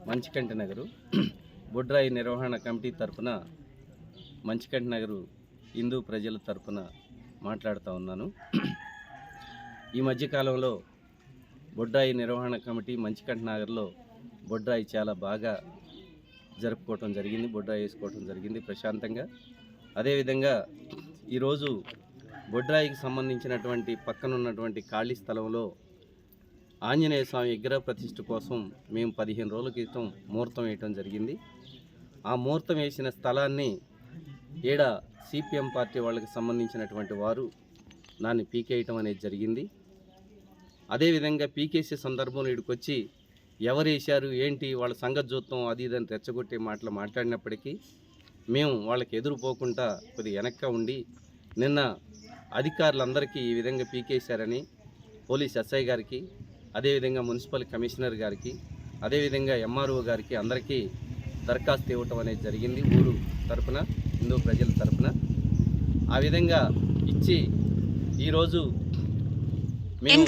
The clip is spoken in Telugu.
మంచికంటి నగరు బొడ్రాయి నిర్వహణ కమిటీ తరపున మంచికంటి నగరు హిందూ ప్రజల తరపున మాట్లాడుతూ ఉన్నాను. ఈ మధ్యకాలంలో బొడ్రాయి నిర్వహణ కమిటీ మంచికంటి నగర్లో బొడ్రాయి చాలా బాగా జరుపుకోవటం జరిగింది, బొడ్రాయి వేసుకోవటం జరిగింది ప్రశాంతంగా. అదేవిధంగా ఈరోజు బొడ్రాయికి సంబంధించినటువంటి పక్కనున్నటువంటి ఖాళీ స్థలంలో ఆంజనేయ స్వామి విగ్రహ ప్రతిష్ఠ కోసం మేము 15 రోజుల క్రితం ముహూర్తం వేయటం జరిగింది. ఆ ముహూర్తం వేసిన స్థలాన్ని ఈడ సిపిఎం పార్టీ వాళ్ళకి సంబంధించినటువంటి వారు దాన్ని పీకేయటం అనేది జరిగింది. అదేవిధంగా పీకేసే సందర్భంలో ఇక్కడికి వచ్చి ఎవరు వేశారు ఏంటి వాళ్ళ సంగతి చూద్దాం అది ఇదని రెచ్చగొట్టే మాటలు మాట్లాడినప్పటికీ మేము వాళ్ళకి ఎదురుపోకుండా కొద్దిగా వెనక్కి ఉండి నిన్న అధికారులందరికీ ఈ విధంగా పీకేశారని పోలీస్ ఎస్ఐ గారికి, అదేవిధంగా మున్సిపల్ కమిషనర్ గారికి, అదేవిధంగా ఎంఆర్ఓ గారికి అందరికీ దరఖాస్తు ఇవ్వటం అనేది జరిగింది. ఊరు తరపున, హిందూ ప్రజల తరపున ఆ విధంగా ఇచ్చి ఈరోజు మేము